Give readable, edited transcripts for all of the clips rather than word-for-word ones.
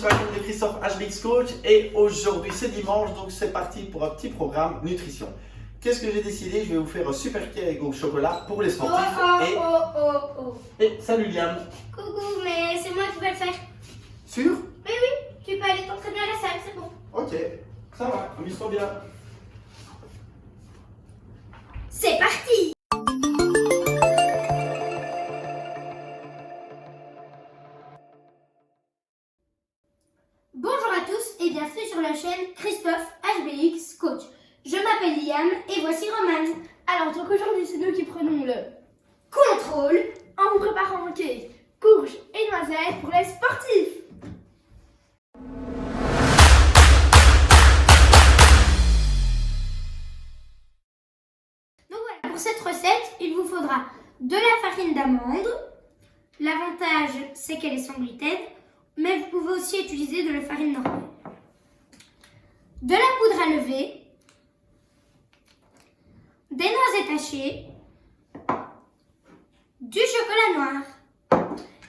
chaîne de Christophe HBX Coach et aujourd'hui c'est dimanche donc c'est parti pour un petit programme nutrition. Qu'est-ce que j'ai décidé? Je vais vous faire un super cake au chocolat pour les sportifs. Et salut Liam. Coucou, mais c'est moi qui vais le faire. Sûr? Oui, tu peux aller t'entraîner à la salle, c'est bon. Ok, ça va, amuse-toi bien. C'est parti! Bonjour à tous et bienvenue sur la chaîne Christophe HBX Coach. Je m'appelle Liam et voici Roman. Alors, donc aujourd'hui, c'est nous qui prenons le contrôle en vous préparant un cake, courge et noisettes pour les sportifs. Donc voilà, pour cette recette, il vous faudra de la farine d'amande. L'avantage, c'est qu'elle est sans gluten, mais vous pouvez aussi utiliser de la farine normale. De la poudre à lever, des noisettes hachées, du chocolat noir.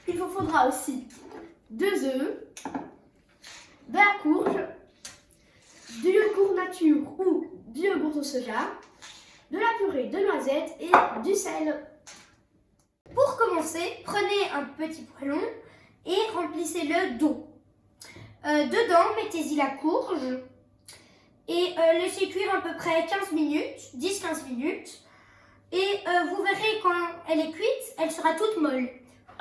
Il vous faudra aussi 2 œufs, de la courge, du yogourt nature ou du yogourt au soja, de la purée de noisettes et du sel. Pour commencer, prenez un petit poêlon et remplissez-le d'eau. Dedans, mettez-y la courge et laissez cuire à peu près 15 minutes, 10-15 minutes. Et vous verrez quand elle est cuite, elle sera toute molle.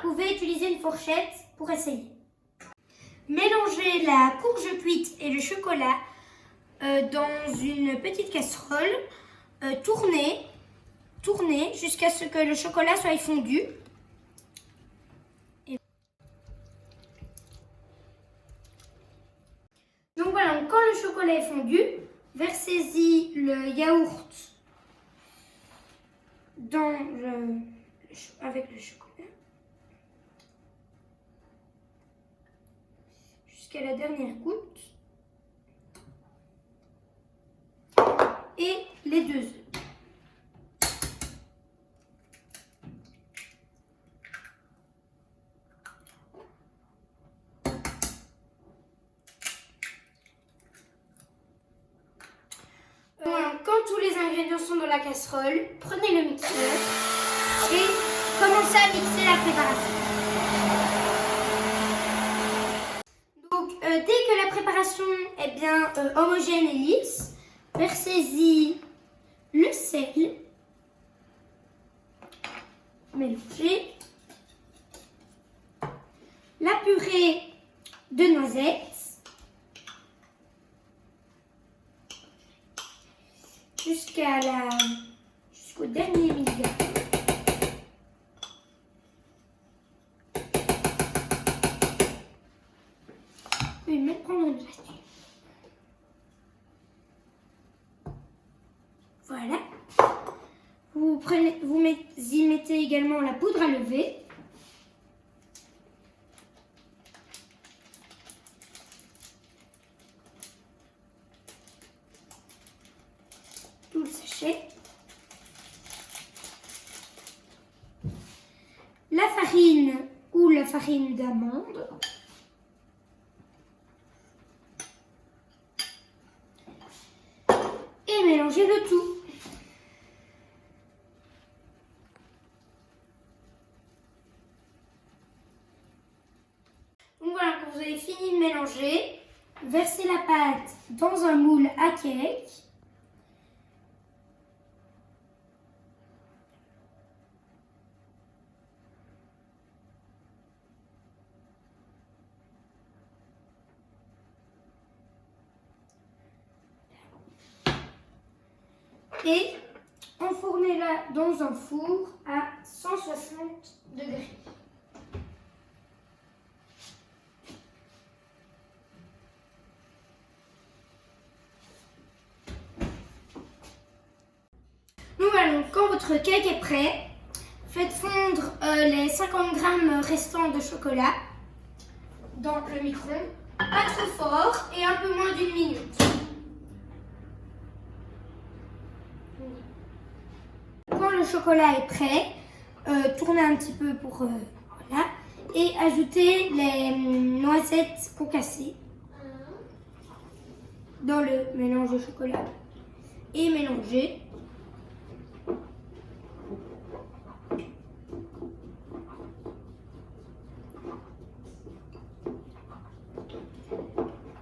Vous pouvez utiliser une fourchette pour essayer. Mélangez la courge cuite et le chocolat dans une petite casserole. Tournez jusqu'à ce que le chocolat soit fondu. Donc voilà, quand le chocolat est fondu, versez-y le yaourt avec le chocolat jusqu'à la dernière goutte et les 2 œufs. Quand tous les ingrédients sont dans la casserole, prenez le mixeur et commencez à mixer la préparation. Donc, dès que la préparation est bien homogène et lisse, versez-y le sel, mélangez la purée de noisettes, jusqu'au dernier milligramme. Je vais même prendre une spatule. Voilà. Vous y mettez également la poudre à lever. Tout le sachet. La farine ou la farine d'amande. Et mélangez le tout. Donc voilà, quand vous avez fini de mélanger, versez la pâte dans un moule à cake. Et enfournez-la dans un four à 160 degrés. Donc voilà, donc quand votre cake est prêt, faites fondre les 50 grammes restants de chocolat dans le micro-ondes, pas trop fort et un peu moins d'1 minute. Quand le chocolat est prêt, tournez un petit peu pour voilà, et ajouter les noisettes concassées dans le mélange au chocolat et mélanger.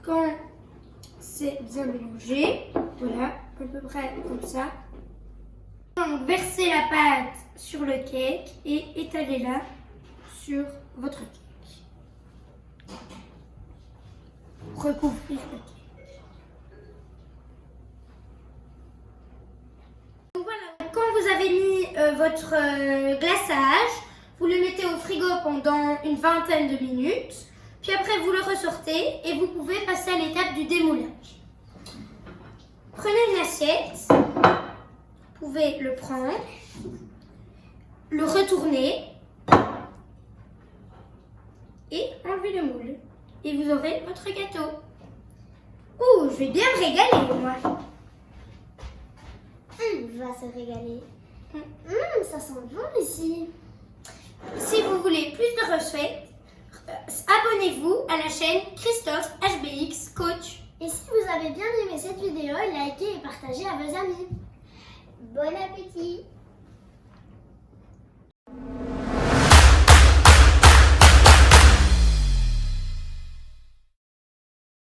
Quand c'est bien mélangé, voilà, à peu près comme ça. Donc, versez la pâte sur le cake et étalez-la sur votre cake. Recouvrir le cake. Donc voilà, quand vous avez mis votre glaçage, vous le mettez au frigo pendant une vingtaine de minutes. Puis après, vous le ressortez et vous pouvez passer à l'étape du démoulage. Prenez une assiette, vous pouvez le prendre, le retourner et enlever le moule. Et vous aurez votre gâteau. Ouh, je vais bien me régaler, moi. On va se régaler. Ça sent bon ici. Si vous voulez plus de recettes, abonnez-vous à la chaîne Christophe HBX Coach. Et si vous avez bien aimé cette vidéo, likez et partagez à vos amis. Bon appétit!